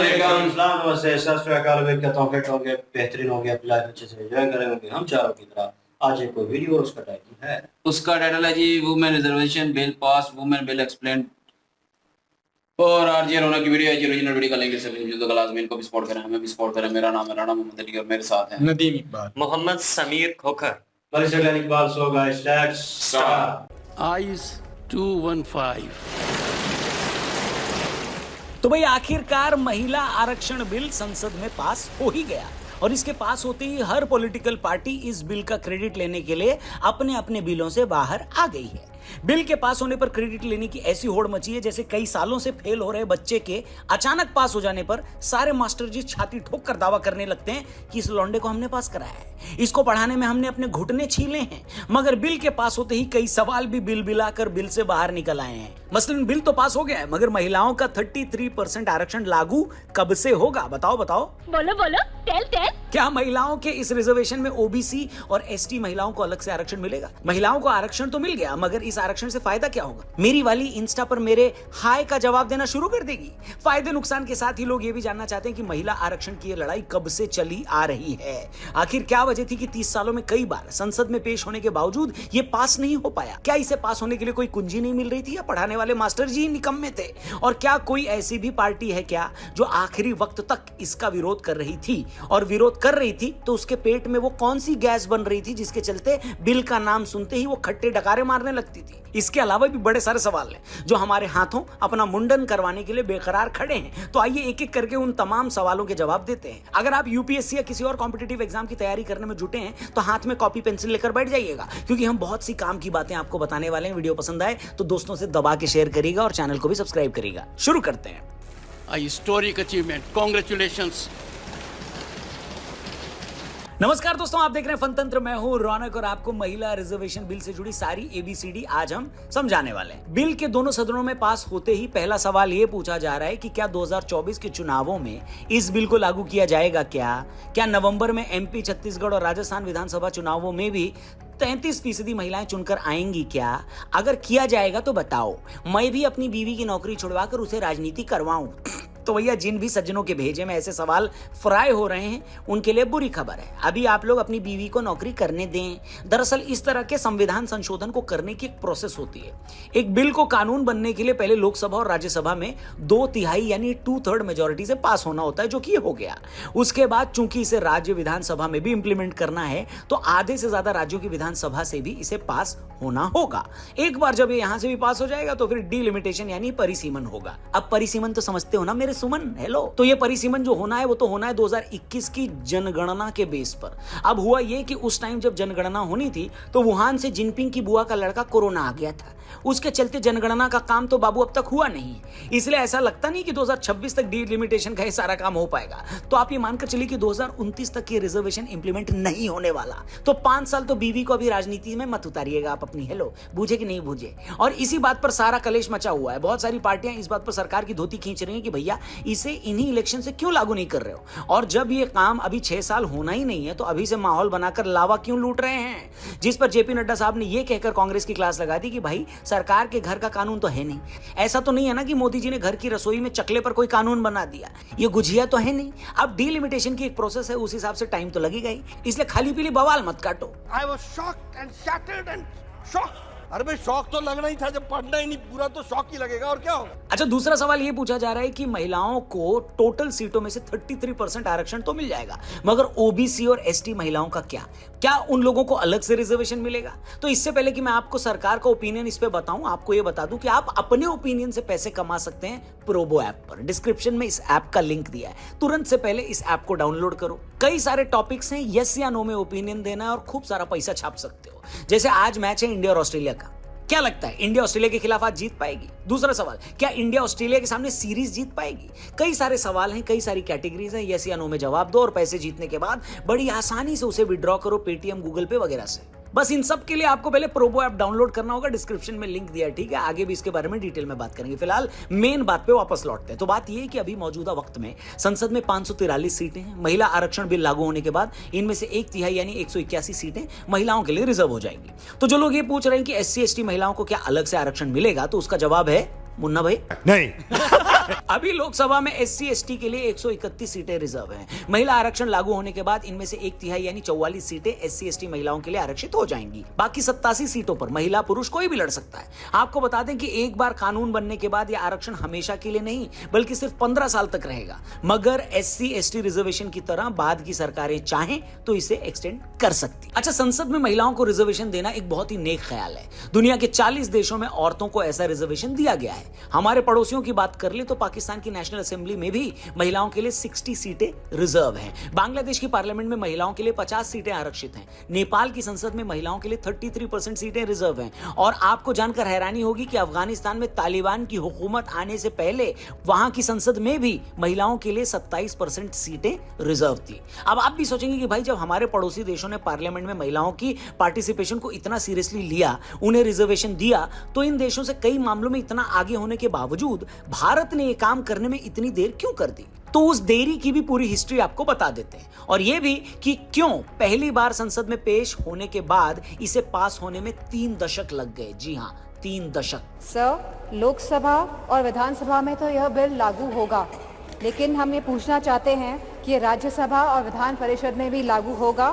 वालेकुम सलाम नमस्ते सत श्री अकाल। उम्मीद करता हूँ फिट होंगे, बेहतरीन होंगे, अपनी लाइफ अच्छे से एंजॉय करेंगे हम चारों की तरह। आज एक कोई वीडियो और उसका टाइटल है, उसका टाइटल है जी women reservation bill pass, women bill explain. और आरजे रोना की वीडियो है जी, ओरिजिनल वीडियो का लिंक डिस्क्रिप्शन में। जो लाजमी इनको भी सपोर्ट करें, हमें भी सपोर्ट करें। मेरा नाम है राणा मोहम्मद अली और मेरे साथ हैं नदीम इकबाल, मोहम्मद समीर खोखर, परिसर Iqbal. So guys let's start. Eyes 215। तो भाई आखिरकार महिला आरक्षण बिल संसद में पास हो ही गया और इसके पास होते ही हर पॉलिटिकल पार्टी इस बिल का क्रेडिट लेने के लिए अपने अपने बिलों से बाहर आ गई है। बिल के पास होने पर क्रेडिट लेने की ऐसी होड़ मची है जैसे कई सालों से फेल हो रहे बच्चे के अचानक पास हो जाने पर सारे मास्टर जी छाती ठोक कर दावा करने लगते हैं कि इस लौंडे को हमने पास कराया है, इसको पढ़ाने में हमने अपने घुटने छीले हैं। मगर बिल के पास होते ही कई सवाल भी बिल बिलाकर बिल से बाहर निकल आए हैं। मसलन बिल तो पास हो गया है, मगर महिलाओं का 33% आरक्षण लागू कब से होगा? बताओ बताओ। बोलो बोलो, टेल टेल। क्या महिलाओं के इस रिजर्वेशन में ओबीसी और एसटी महिलाओं को अलग से आरक्षण मिलेगा? महिलाओं को आरक्षण तो मिल गया, मगर इस आरक्षण से फायदा क्या होगा? मेरी वाली इंस्टा पर मेरे हाय का जवाब देना शुरू कर देगी। फायदे नुकसान के साथ ही लोग ये भी जानना चाहते हैं कि महिला आरक्षण की ये लड़ाई कब से चली आ रही है। आखिर क्या वजह थी कि 30 सालों में कई बार संसद में पेश होने के बावजूद ये पास नहीं हो पाया? क्या इसे पास होने के लिए कोई कुंजी नहीं मिल रही थी या पढ़ाने वाले मास्टर जी निकम्मे थे? और क्या कोई ऐसी भी पार्टी है क्या जो आखिरी वक्त तक इसका विरोध कर रही थी? और विरोध कर रही थी तो उसके पेट में वो कौन सी गैस बन रही थी जिसके चलते बिल का नाम सुनते ही वो खट्टे डकारे मारने लगती थी? इसके अलावा भी बड़े सारे सवाल हैं जो हमारे हाथों अपना मुंडन करवाने के लिए बेकरार खड़े हैं। तो आइए एक एक करके उन तमाम सवालों के जवाब देते हैं। अगर आप यूपीएससी या किसी और कॉम्पिटिटिव एग्जाम की तैयारी करने में जुटे हैं तो हाथ में कॉपी पेंसिल लेकर बैठ जाइएगा, क्योंकि हम बहुत सी काम की बातें आपको बताने वाले हैं। वीडियो पसंद आए तो दोस्तों से दबा के शेयर करिएगा और चैनल को भी सब्सक्राइब करिएगा। शुरू करते हैं। A historic achievement. Congratulations. नमस्कार दोस्तों, आप देख रहे हैं फनतंत्र। मैं हूं रौनक और आपको महिला रिजर्वेशन बिल से जुड़ी सारी एबीसीडी आज हम समझाने वाले हैं। बिल के दोनों सदनों में पास होते ही पहला सवाल ये पूछा जा रहा है कि क्या 2024 के चुनावों में इस बिल को लागू किया जाएगा? क्या नवंबर में एमपी, छत्तीसगढ़ और राजस्थान विधानसभा चुनावों में भी 33% महिलाएं चुनकर आएंगी क्या? अगर किया जाएगा तो बताओ, मैं भी अपनी बीवी की नौकरी छुड़वाकर उसे राजनीति करवाऊं? तो भैया जिन भी सज्जनों के भेजे में ऐसे सवाल फ्राई हो रहे हैं उनके लिए बुरी खबर है। अभी आप लोग अपनी बीवी को नौकरी करने दें। दरअसल इस तरह के संविधान संशोधन को करने की एक प्रोसेस होती है। एक बिल को कानून बनने के लिए पहले लोकसभा और राज्यसभा में 2/3 यानी 2/3 मेजोरिटी से पास होना होता है, जो कि हो गया। उसके बाद चूंकि इसे राज्य विधानसभा में भी इंप्लीमेंट करना है तो आधे से ज्यादा राज्यों की विधानसभा से भी इसे पास होना होगा। एक बार जब ये यहां से भी पास हो जाएगा तो फिर डिलिमिटेशन यानी परिसीमन होगा। अब परिसीमन तो समझते हो ना मेरे सुमन? हेलो। तो ये परिसीमन जो होना है वो तो होना है 2021 की जनगणना के बेस पर। अब हुआ ये कि उस टाइम जब जनगणना होनी थी तो वुहान से जिनपिंग की बुआ का लड़का कोरोना आ गया था। उसके चलते जनगणना का काम तो बाबू अब तक हुआ नहीं, इसलिए ऐसा लगता नहीं कि 2026 तक डिलिमिटेशन का ये सारा काम हो पाएगा। तो आप ये मानकर चलिए कि 2029 तक ये रिजर्वेशन इंप्लीमेंट नहीं होने वाला। तो 5 साल तो बीवी को अभी राजनीति में मत उतारिएगा आप अपनी। हेलो, बूझे कि नहीं बूझे? और इसी बात पर सारा कलेश मचा हुआ है। बहुत सारी पार्टियां इस बात पर सरकार की धोती खींच रही हैं कि भैया इसे इन्हीं इलेक्शन से क्यों लागू नहीं कर रहे हो? और जब ये काम अभी 6 साल होना ही नहीं है तो अभी से माहौल बनाकर लावा क्यों लूट रहे हैं? जिस पर जेपी नड्डा साहब ने ये कहकर कांग्रेस की क्लास लगा दी कि भाई सरकार के घर का कानून तो है नहीं। ऐसा तो नहीं है ना कि मोदी जी ने घर की रसोई में चकले पर कोई कानून बना दिया। ये गुझिया तो है नहीं। अब डिलिमिटेशन की एक प्रोसेस है, उस हिसाब से टाइम तो लगेगा ही, इसलिए खाली पीली बवाल मत काटो। I was shocked and shattered and shocked. अरे भाई शौक तो लगना ही था, जब पढ़ना ही नहीं पूरा तो शौक ही लगेगा और क्या होगा। अच्छा, दूसरा सवाल ये पूछा जा रहा है कि महिलाओं को टोटल सीटों में से 33% आरक्षण तो मिल जाएगा, मगर ओबीसी और एसटी महिलाओं का क्या उन लोगों को अलग से रिजर्वेशन मिलेगा? तो इससे पहले कि मैं आपको सरकार का ओपिनियन इस पे बताऊं, आपको ये बता दूं कि आप अपने ओपिनियन से पैसे कमा सकते हैं प्रोबो ऐप पर। डिस्क्रिप्शन में इस ऐप का लिंक दिया है, तुरंत से पहले इस ऐप को डाउनलोड करो। कई सारे टॉपिक्स हैं, यस या नो में ओपिनियन देना है और खूब सारा पैसा छाप सकते हो। जैसे आज मैच है इंडिया और ऑस्ट्रेलिया का, क्या लगता है इंडिया ऑस्ट्रेलिया के खिलाफ आज जीत पाएगी? दूसरा सवाल, क्या इंडिया ऑस्ट्रेलिया के सामने सीरीज जीत पाएगी? कई सारे सवाल हैं, कई सारी कैटेगरीज हैं। यस या नो में जवाब दो और पैसे जीतने के बाद बड़ी आसानी से उसे विड्रॉ करो पेटीएम, गूगल पे वगैरह से। बस इन सब के लिए आपको पहले प्रोबो ऐप डाउनलोड करना होगा। डिस्क्रिप्शन में लिंक दिया है, ठीक है? आगे भी इसके बारे में डिटेल में बात करेंगे। फिलहाल मेन बात पे वापस लौटते हैं। तो बात यह है कि अभी मौजूदा वक्त में संसद में 543 सीटें हैं। महिला आरक्षण बिल लागू होने के बाद इनमें से 1/3 यानी 181 सीटें महिलाओं के लिए रिजर्व हो जाएंगी। तो जो लोग ये पूछ रहे हैं कि SC ST महिलाओं को क्या अलग से आरक्षण मिलेगा, तो उसका जवाब है मुन्ना भाई, नहीं। अभी लोकसभा में SC ST के लिए 131 सीटें रिजर्व हैं। महिला आरक्षण लागू होने के बाद इनमें से 1/3 यानी 44 सीटें SC ST महिलाओं के लिए आरक्षित हो जाएंगी। बाकी 87 सीटों पर महिला पुरुष कोई भी लड़ सकता है। आपको बता दें कि एक बार कानून बनने के बाद यह आरक्षण हमेशा के लिए नहीं बल्कि सिर्फ 15 साल तक रहेगा, मगर SC ST रिजर्वेशन की तरह बाद की सरकारें चाहें तो इसे एक्सटेंड कर सकती। अच्छा, संसद में महिलाओं को रिजर्वेशन देना एक बहुत ही नेक ख्याल है। दुनिया के 40 देशों में औरतों को ऐसा रिजर्वेशन दिया गया है। हमारे पड़ोसियों की बात कर ले तो पाकिस्तान की नेशनल असेंबली में भी महिलाओं के लिए 60 सीटें रिजर्व हैं। बांग्लादेश की पार्लियामेंट में महिलाओं के लिए 50 सीटें आरक्षित हैं। नेपाल की संसद में महिलाओं के लिए 33% सीटें रिजर्व हैं। और आपको जानकर हैरानी होगी कि अफगानिस्तान में तालिबान की हुकूमत आने से पहले वहां की संसद में भी महिलाओं के लिए 27% सीटें रिजर्व थी। अब आप भी सोचेंगे कि भाई जब हमारे पड़ोसी देशों ने पार्लियामेंट में महिलाओं की पार्टिसिपेशन को इतना सीरियसली लिया, उन्हें रिजर्वेशन दिया, तो इन देशों से कई मामलों में इतना आगे होने के बावजूद भारत ने यह काम करने में इतनी देर क्यों कर दी? तो उस देरी की भी पूरी हिस्ट्री आपको बता देते हैं, और यह भी कि क्यों पहली बार संसद में पेश होने के बाद इसे पास होने में 3 दशक लग गए। जी हां, 3 दशक। सर, लोकसभा और विधानसभा में तो यह बिल लागू होगा, लेकिन हम ये पूछना चाहते हैं कि राज्यसभा और विधान परिषद में भी लागू होगा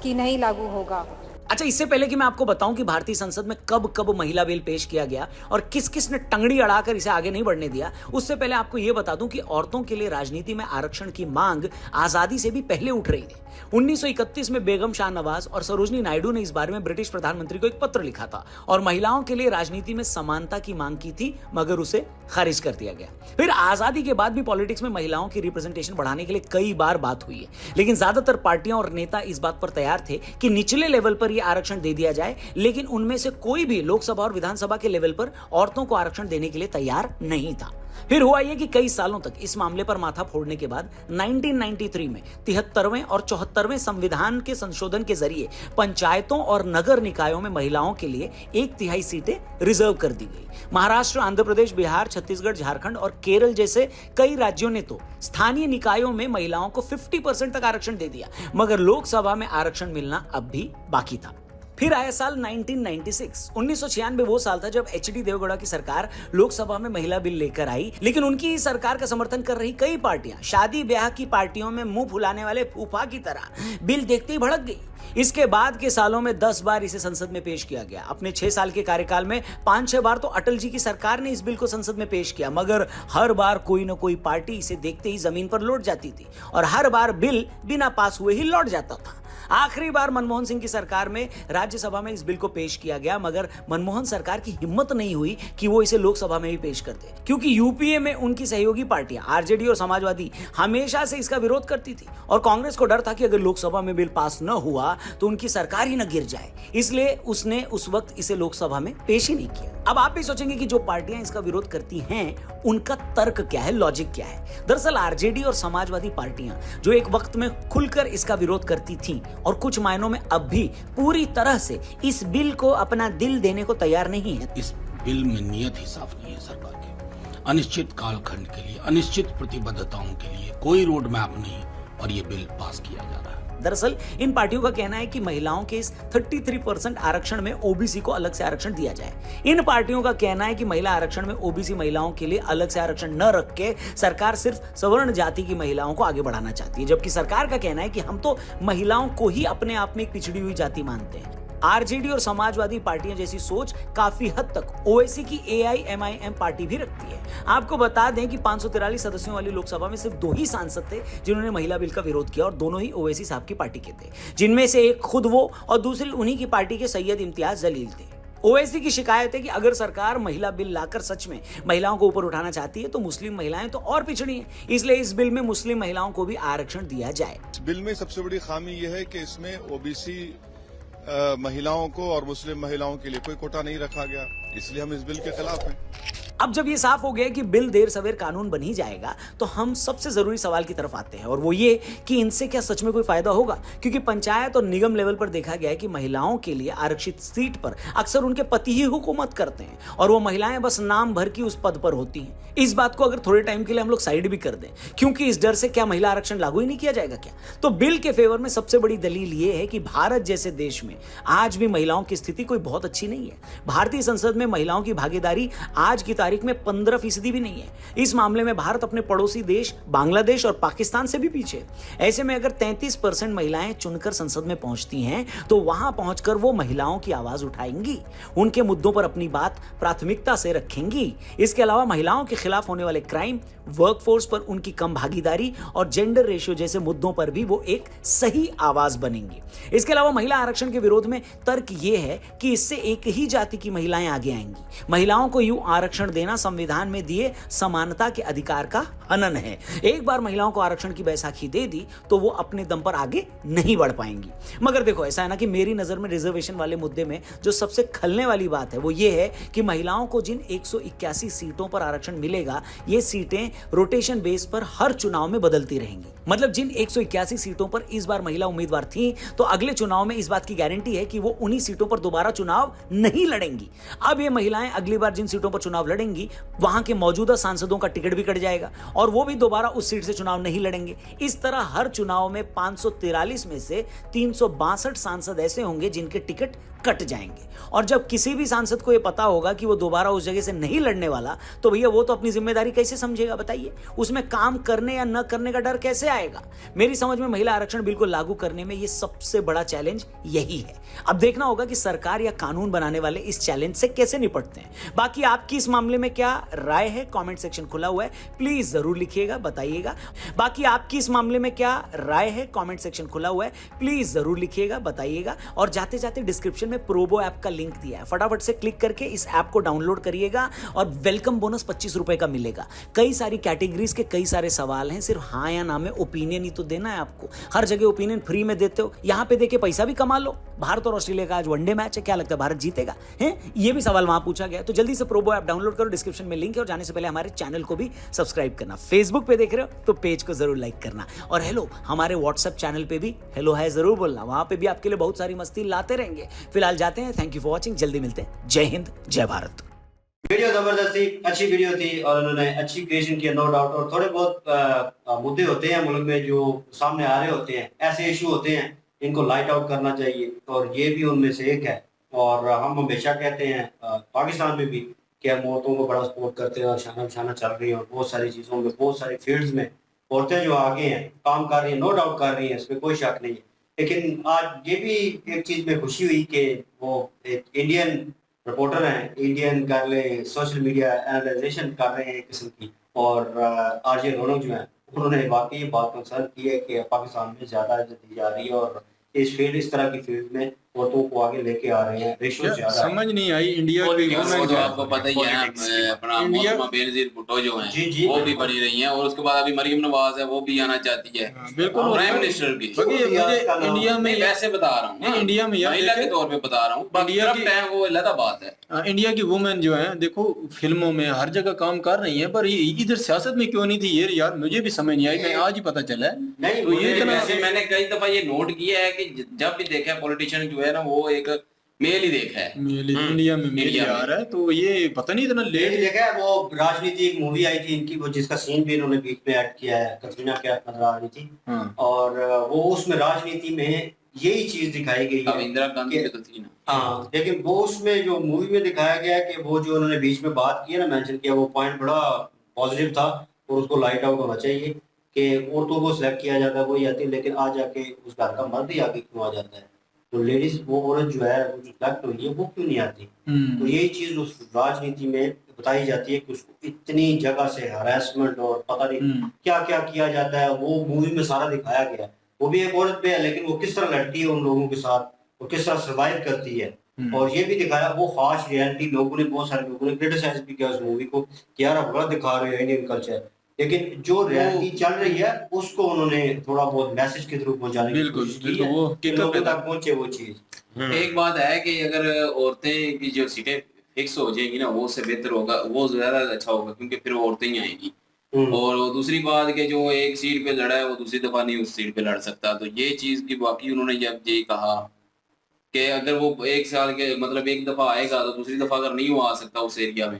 कि नहीं लागू होगा। अच्छा, इससे पहले कि मैं आपको बताऊं कि भारतीय संसद में कब कब महिला बिल पेश किया गया और किस किस ने टंगड़ी अड़ाकर इसे आगे नहीं बढ़ने दिया, उससे पहले आपको यह बता दूं कि औरतों के लिए राजनीति में आरक्षण की मांग आजादी से भी पहले उठ रही थी। 1931 में बेगम शाहनवाज और सरोजनी नायडू ने इस बारे में ब्रिटिश प्रधानमंत्री को एक पत्र लिखा था और महिलाओं के लिए राजनीति में समानता की मांग की थी, मगर उसे खारिज कर दिया गया। फिर आजादी के बाद भी पॉलिटिक्स में महिलाओं की रिप्रेजेंटेशन बढ़ाने के लिए कई बार बात हुई है, लेकिन ज्यादातर पार्टियां और नेता इस बात पर तैयार थे कि निचले लेवल पर आरक्षण दे दिया जाए, लेकिन उनमें से कोई भी लोकसभा और विधानसभा के लेवल पर औरतों को आरक्षण देने के लिए तैयार नहीं था। फिर हुआ यह कि कई सालों तक इस मामले पर माथा फोड़ने के बाद 1993 में 73वें और 74वें संविधान के संशोधन के जरिए पंचायतों और नगर निकायों में महिलाओं के लिए 1/3 सीटें रिजर्व कर दी गई। महाराष्ट्र, आंध्र प्रदेश, बिहार, छत्तीसगढ़, झारखंड और केरल जैसे कई राज्यों ने तो स्थानीय निकायों में महिलाओं को 50% तक आरक्षण दे दिया, मगर लोकसभा में आरक्षण मिलना अब भी बाकी था। फिर आया साल 1996। 1996 वो साल था जब HD देवगौड़ा की सरकार लोकसभा में महिला बिल लेकर आई, लेकिन उनकी सरकार का समर्थन कर रही कई पार्टियां शादी ब्याह की पार्टियों में मुंह फुलाने वाले फूफा की तरह बिल देखते ही भड़क गई। इसके बाद के सालों में 10 बार इसे संसद में पेश किया गया। अपने 6 साल के कार्यकाल में 5-6 बार तो अटल जी की सरकार ने इस बिल को संसद में पेश किया, मगर हर बार कोई न कोई पार्टी इसे देखते ही जमीन पर लौट जाती थी और हर बार बिल बिना पास हुए ही लौट जाता था। आखिरी बार मनमोहन सिंह की सरकार में राज्यसभा में इस बिल को पेश किया गया, मगर मनमोहन सरकार की हिम्मत नहीं हुई कि वो इसे लोकसभा में भी पेश कर दे, क्योंकि यूपीए में उनकी सहयोगी पार्टियां आरजेडी और समाजवादी हमेशा से इसका विरोध करती थी और कांग्रेस को डर था कि अगर लोकसभा में बिल पास न हुआ तो उनकी सरकार ही न गिर जाए, इसलिए उसने उस वक्त इसे लोकसभा में पेश ही नहीं किया। अब आप भी सोचेंगे कि जो पार्टियां इसका विरोध करती हैं उनका तर्क क्या है, लॉजिक क्या है। दरअसल आरजेडी और समाजवादी पार्टियां जो एक वक्त में खुलकर इसका विरोध करती थीं और कुछ मायनों में अब भी पूरी तरह से इस बिल को अपना दिल देने को तैयार नहीं है। इस बिल में नियत ही साफ नहीं है सरकार की। अनिश्चित कालखंड के लिए, अनिश्चित प्रतिबद्धताओं के लिए कोई रोड मैप नहीं और ये बिल पास किया जा रहा है। दरअसल इन पार्टियों का कहना है कि महिलाओं के इस 33% आरक्षण में ओबीसी को अलग से आरक्षण दिया जाए। इन पार्टियों का कहना है कि महिला आरक्षण में ओबीसी महिलाओं के लिए अलग से आरक्षण न रख के सरकार सिर्फ सवर्ण जाति की महिलाओं को आगे बढ़ाना चाहती है, जबकि सरकार का कहना है कि हम तो महिलाओं को ही अपने आप में एक पिछड़ी हुई जाति मानते हैं। आरजेडी और समाजवादी पार्टियां जैसी सोच काफी हद तक ओवैसी की AIMIM पार्टी भी रखती है। आपको बता दें कि 543 सदस्यों वाली लोकसभा में सिर्फ 2 ही सांसद थे जिन्होंने महिला बिल का विरोध किया और दोनों ही ओवैसी साहब की पार्टी के थे, जिनमें से एक खुद वो और दूसरी उन्हीं की पार्टी के सैयद इम्तियाज जलील थे। ओवैसी की शिकायत है कि अगर सरकार महिला बिल लाकर सच में महिलाओं को ऊपर उठाना चाहती है तो मुस्लिम महिलाएं तो और पिछड़ी हैं, इसलिए इस बिल में मुस्लिम महिलाओं को भी आरक्षण दिया जाए। इस बिल में सबसे बड़ी खामी यह है कि इसमें ओबीसी महिलाओं को और मुस्लिम महिलाओं के लिए कोई कोटा नहीं रखा गया, इसलिए हम इस बिल के खिलाफ हैं। अब जब ये साफ हो गया कि बिल देर सवेर कानून बन ही जाएगा, तो हम सबसे जरूरी सवाल की तरफ आते हैं, और वो ये कि इनसे क्या सच में कोई फायदा होगा, क्योंकि पंचायत और निगम लेवल पर देखा गया है कि महिलाओं के लिए आरक्षित सीट पर अक्सर उनके पति ही हुकूमत करते हैं और वो महिलाएं बस नाम भर की उस पद पर होती हैं। इस बात को अगर थोड़े टाइम के लिए हम लोग साइड भी कर दें, क्योंकि इस डर से क्या महिला आरक्षण लागू ही नहीं किया जाएगा क्या, तो बिल के फेवर में सबसे बड़ी दलील ये है कि भारत जैसे देश में आज भी महिलाओं की स्थिति कोई बहुत अच्छी नहीं है। भारतीय संसद में महिलाओं की भागीदारी आज की तारीख तारीख में 15% भी नहीं है। इस मामले में भारत अपने पड़ोसी देश बांग्लादेश और पाकिस्तान से भी पीछे। ऐसे में अगर 33% महिलाएं चुनकर संसद में पहुंचती हैं तो वहां पहुंचकर वो महिलाओं की आवाज उठाएंगी, उनके मुद्दों पर अपनी बात प्राथमिकता से रखेंगी। इसके अलावा महिलाओं के खिलाफ होने वाले क्राइम, वर्कफोर्स पर उनकी कम भागीदारी और जेंडर रेशियो जैसे मुद्दों पर भी वो एक सही आवाज बनेंगी। इसके अलावा महिला आरक्षण के विरोध में तर्क यह है कि इससे एक ही जाति की महिलाएं आगे आएंगी। महिलाओं को यूं आरक्षण देना संविधान में दिए समानता के अधिकार का हनन है। एक बार महिलाओं को आरक्षण की बैसाखी दे दी तो वो अपने दम पर आगे नहीं बढ़ पाएंगी। मगर देखो, ऐसा है ना कि मेरी नजर में रिजर्वेशन वाले मुद्दे में जो सबसे खलने वाली बात है वो ये है कि महिलाओं को जिन 181 सीटों पर आरक्षण मिलेगा, ये सीटें रोटेशन बेस पर हर चुनाव में बदलती रहेंगी। मतलब जिन 181 सीटों पर इस बार महिला उम्मीदवार थी, तो अगले चुनाव में इस बात की गारंटी है कि वो उन्हीं सीटों पर दोबारा चुनाव नहीं लड़ेंगी। अब ये महिलाएं अगली बार जिन सीटों पर चुनाव लड़ेंगी, वहां के मौजूदा सांसदों का टिकट भी कट जाएगा और वो भी दोबारा उस सीट से चुनाव नहीं लड़ेंगे। इस तरह हर चुनाव में 543 में से 362 सांसद ऐसे होंगे जिनके टिकट कट जाएंगे। और जब किसी भी सांसद को यह पता होगा कि वो दोबारा उस जगह से नहीं लड़ने वाला, तो भैया वो तो अपनी जिम्मेदारी कैसे समझेगा बताइए? उसमें काम करने या न करने का डर कैसे आएगा? मेरी समझ में महिला आरक्षण बिल को लागू करने में ये सबसे बड़ा चैलेंज यही है। अब देखना होगा कि सरकार या कानून बनाने वाले इस चैलेंज से कैसे निपटते हैं। बाकी आपकी इस मामले में क्या राय है? कमेंट सेक्शन खुला हुआ है, प्लीज जरूर लिखिएगा, बताइएगा। बाकी आपकी इस मामले में क्या राय है? कमेंट सेक्शन खुला हुआ है, प्लीज जरूर लिखिएगा, बताइएगा। और जाते जाते डिस्क्रिप्शन में प्रोबो ऐप का लिंक दिया है, फटाफट से क्लिक करके इस ऐप को डाउनलोड करिएगा और वेलकम बोनस 25 रुपए का मिलेगा। कई सारी कैटेगरीज के कई सारे सवाल हैं, सिर्फ हाँ या ना में ओपिनियन ही तो देना है आपको। हर जगह ओपिनियन फ्री में देते हो, यहाँ पे देके पैसा भी कमा लो। भारत और ऑस्ट्रेलिया का आज वनडे मैच है, क्या लगता है भारत जीतेगा? है ये भी सवाल वहां पूछा गया। तो जल्दी से प्रोबो ऐप डाउनलोड करो, डिस्क्रिप्शन में लिंक है। और जाने से पहले हमारे चैनल को भी सब्सक्राइब करना। फेसबुक पे देख रहे हो तो पेज को जरूर लाइक करना। और हेलो, हमारे व्हाट्सएप चैनल पे भी हेलो है जरूर बोलना, वहां पे भी आपके लिए बहुत सारी मस्ती लाते रहेंगे। फिलहाल जाते हैं, थैंक यू फॉर वॉचिंग, जल्दी मिलते हैं। जय हिंद, जय भारत। वीडियो जबरदस्त थी, अच्छी वीडियो थी और उन्होंने अच्छी क्रिएशन किया, नो डाउट। और थोड़े बहुत मुद्दे होते हैं मुल्क में जो सामने आ रहे होते हैं, ऐसे इशू होते हैं, इनको लाइट आउट करना चाहिए और ये भी उनमें से एक है। और हम हमेशा कहते हैं पाकिस्तान में भी कि हम औरतों को बड़ा सपोर्ट करते हैं और शाना शाना चल रही है और बहुत सारी चीज़ों में, बहुत सारी फील्ड्स में औरतें जो आगे हैं, काम कर रही हैं, नो डाउट कर रही हैं, इसमें कोई शक नहीं है। लेकिन आज ये भी एक चीज़ में खुशी हुई कि वो एक इंडियन रिपोर्टर हैं, इंडियन कर ले सोशल मीडिया एनालाइजेशन कर रहे हैं एक किस्म की, और आरजे रौनक जो है उन्होंने वाकई बात कंसर्न की है कि पाकिस्तान में ज़्यादा इज्जत दी जा रही है और इस तरह की फील्ड में औरतों को आगे लेके आ रहे हैं। रेशियो ज्यादा समझ नहीं आई इंडिया की तो आपको पता ही है, अपना मोहम्मद बेनजीर भुट्टो जो हैं, जी, वो भी बनी रही हैं। और उसके बाद अभी मरियम नवाज है, वो भी आना चाहती है, बिल्कुल प्राइम मिनिस्टर भी। इंडिया में वैसे बता रहा हूँ, इंडिया में महिला के तौर पे बता रहा हूँ, इंडिया की वो अलग बात है। इंडिया की वुमेन जो है, देखो फिल्मों में हर जगह काम कर रही है, पर इधर सियासत में क्यों नहीं थी ये यार मुझे भी समझ नहीं आई। मैं आज ही पता चला है। नहीं तो ये वैसे मैंने कई दफा ये नोट किया है कि जब भी देखा पॉलिटिशियन जो है ना, वो एक मेल ही देखा है, इंडिया में मेल आ रहा है। तो ये पता नहीं इतना लेट देखा है। वो राजनीति एक मूवी आई थी इनकी, वो जिसका सीन भी इन्होंने बीच में ऐड किया है, कतरीना कैफ नजर आ रही थी। और वो उसमें राजनीति में यही चीज दिखाई गई है, इंदिरा गांधी पे तो थी ना। हाँ, लेकिन वो उसमें जो मूवी में दिखाया गया है कि वो जो उन्होंने बीच में बात की है ना, मेंशन किया, वो पॉइंट बड़ा पॉजिटिव था और उसको लाइट आउट होना चाहिए कि औरतों को सिलेक्ट किया जाता है वही आती है, लेकिन आ जाके उस घर का मर्द ही आगे क्यों आ जाता है? तो लेडीज, वो औरत जो है, वो जो सिलेक्ट हुई है, वो क्यों नहीं आती? तो यही चीज उस राजनीति में बताई जाती है कि उसको इतनी जगह से हरासमेंट और पता नहीं क्या क्या किया जाता है। वो मूवी में सारा दिखाया गया है। वो भी एक औरत पे है, लेकिन वो किस तरह लड़ती है उन लोगों के साथ, वो किस तरह सर्वाइव करती है। और ये भी दिखाया, वो खास रियलिटी लोगों ने, बहुत सारे लोगों ने क्रिटिसाइज भी किया उस मूवी को कि यार आप गलत दिखा रहे हो इंडियन कल्चर। लेकिन जो रियलिटी चल रही है उसको उन्होंने थोड़ा बहुत मैसेज के थ्रू पहुंचाने की कोशिश की है, कि लोगों तक पहुंचे वो चीज। एक बात है कि अगर औरतें की जो सीटें फिक्स हो जाएगी ना, वो उससे बेहतर होगा, वो ज्यादा अच्छा होगा, क्योंकि फिर वो औरतें ही आएंगी। और दूसरी बात कि जो एक सीट पे लड़ा है वो दूसरी दफा नहीं उस सीट पे लड़ सकता। तो ये चीज की बाकी उन्होंने जब ये कहा कि अगर वो एक साल के मतलब एक दफा आएगा तो दूसरी दफा अगर नहीं वो आ सकता उस एरिया में,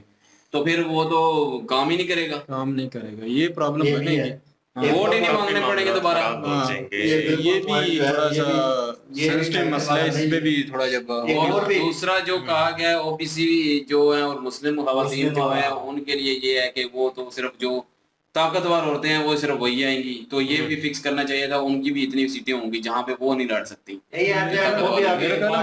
तो फिर वो तो काम ही नहीं करेगा। ये प्रॉब्लम बनेगी। वोट ही नहीं मांगने पड़ेंगे दोबारा। हाँ, ये भी थोड़ा सा सेंसिटिव मसला है, इस पे भी थोड़ा जब और दूसरा जो कहा गया है ओबीसी जो है और मुस्लिम खवातीन जो है उनके लिए ये है कि वो तो सिर्फ जो ताकतवर औरतें हैं वो सिर्फ वही आएंगी, तो ये भी फिक्स करना चाहिए था, उनकी भी इतनी सीटें होंगी जहाँ पे वो नहीं लड़ सकती।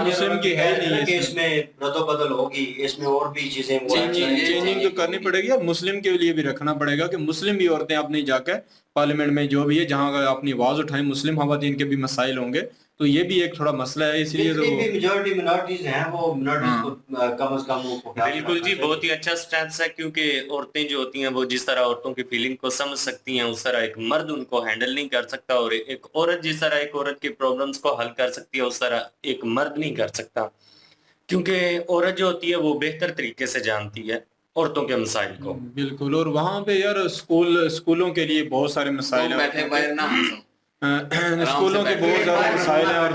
मुस्लिम की है ही नहीं इसमें रद्दोबदल होगी, इसमें और भी चीजें चेंजिंग तो करनी पड़ेगी और मुस्लिम के लिए भी रखना पड़ेगा कि मुस्लिम भी औरतें अपनी जाकर पार्लियामेंट में जो भी है जहाँ अपनी आवाज उठाएं, मुस्लिम खवातीन के भी मसाइल होंगे, तो ये भी एक थोड़ा मसला है, इसलिए तो मेजॉरिटी मिनॉरिटीज हैं वो मिनॉरिटीज को कम से कम वो बिल्कुल जी, बहुत ही अच्छा स्टेप्स है, क्योंकि औरतें जो होती हैं वो जिस तरह औरतों की फीलिंग को समझ सकती हैं उस तरह एक मर्द उनको हैंडल नहीं कर सकता, और एक औरत जिस तरह एक औरत की प्रॉब्लम्स को हल कर सकती है उस तरह एक मर्द नहीं कर सकता, क्योंकि औरत जो होती है वो बेहतर तरीके से जानती है औरतों के मसाइल को। बिल्कुल, और वहाँ पे यार स्कूलों के लिए बहुत सारे मसाइल हैं, बैठे बाहर ना स्कूलों के बहुत ज्यादा मसाइल हैं, और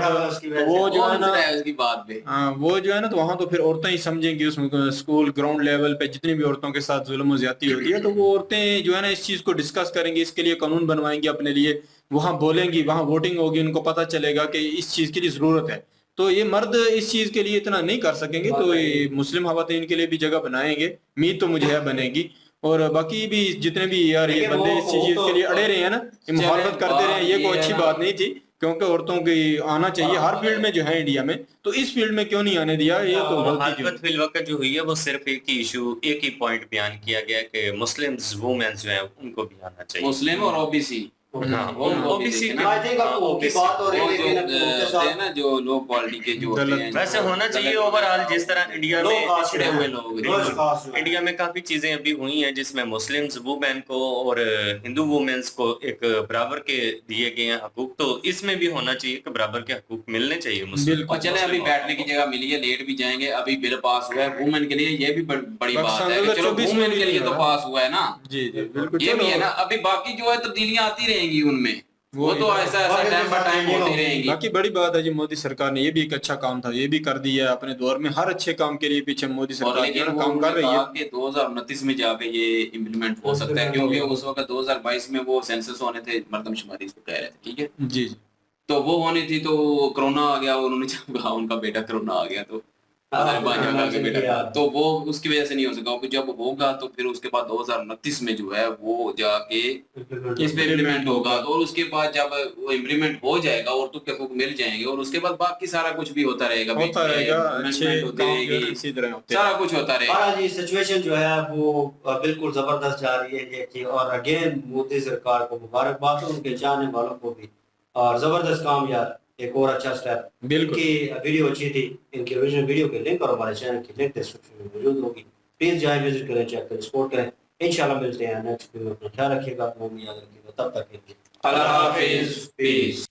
वो जो है ना उसकी बात पे वो जो है ना, तो वहाँ तो फिर औरतें ही समझेंगी, उसमें स्कूल ग्राउंड लेवल पे जितनी भी औरतों के साथ जुल्म और ज्यादती होती है, तो वो औरतें जो है ना इस चीज को डिस्कस करेंगी, इसके लिए कानून बनवाएंगी अपने लिए, वहाँ बोलेंगी, वहाँ वोटिंग होगी, उनको पता चलेगा कि इस चीज की जरूरत है, तो ये मर्द इस चीज के लिए इतना नहीं कर सकेंगे, तो ये मुस्लिम खवातीन के लिए भी जगह बनाएंगे, उम्मीद तो मुझे है बनेगी, और बाकी भी जितने भी यार ये बंदे इस चीज के लिए अड़े रहे हैं ना, ये मुखालफत करते रहे, ये कोई अच्छी बात नहीं थी, क्योंकि औरतों की आना चाहिए हर फील्ड में जो है इंडिया में, तो इस फील्ड में क्यों नहीं आने दिया, ये तो मुखालफत फिल वक्त जो हुई है वो सिर्फ एक ही इशू, एक ही पॉइंट बयान किया गया कि मुस्लिम्स वुमेन जो है उनको भी आना चाहिए, मुस्लिम और ओबीसी ओबीसी ना जो लो क्वालिटी के जो होते हैं, वैसे होना चाहिए ओवरऑल, जिस तरह इंडिया में पिछड़े हुए लोग, इंडिया में काफी चीजें अभी हुई हैं जिसमें मुस्लिम्स वुमेन को और हिंदू वुमेन्स को एक बराबर के दिए गए हैं हकूक, तो इसमें भी होना चाहिए कि बराबर के हकूक मिलने चाहिए मुस्लिम। और चले अभी बैठने की जगह मिली है, लेट भी जाएंगे, अभी बिल पास हुआ है वुमेन के लिए, ये भी बड़ी बात है, चलो वुमेन के लिए तो पास हुआ है ना, जी बिल्कुल, ये भी है ना, अभी बाकी जो है तब्दीलियां आती रहेंगी उनमें, वो तो ऐसा टाइम बाय टाइम होती रहेंगी। बाकी बड़ी बात है जी, मोदी सरकार ने ये भी एक अच्छा काम था, ये भी कर दिया है अपने दौर में, हर अच्छे काम के लिए पीछे मोदी सरकार काम कर रही है, कि 2029 में जाके ये इम्प्लीमेंट हो सकता है, क्योंकि उस वक्त 2022 में वो सेंसस होने थे, मर्दमशुमारी इसको कह रहे थे, ठीक है जी, तो वो होनी थी, तो कोरोना आ गया, उन्होंने जब कहा उनका बेटा कोरोना आ गया, तो बेटा, तो वो उसकी वजह से नहीं हो सका, जब होगा तो फिर उसके बाद 2029 में जो है वो जाके इस पे इम्प्लीमेंट होगा, और उसके बाद जब वो इम्प्लीमेंट हो जाएगा और तो हकूक मिल जाएंगे, और उसके बाद बाकी सारा कुछ भी होता रहेगा, सारा कुछ होता रहेगा जी। सिचुएशन जो है वो बिल्कुल जबरदस्त जा रही है कि, और अगेन मोदी सरकार को मुबारकबाद है, उनके चाहने वालों को भी, और जबरदस्त काम यार, एक और अच्छा स्टेप। इनकी वीडियो अच्छी थी, इनकी ओरिजिनल वीडियो के लिंक और हमारे चैनल की लिंक डिस्क्रिप्शन में मौजूद होगी, प्लीज जाए विजिट करें, चेक करें, सपोर्ट करें, इंशाल्लाह मिलते हैं नेक्स्ट वीडियो में, अपना ख्याल रखिएगा, अपना याद रखिएगा, तब तक के लिए अल्लाह हाफिज, पीस।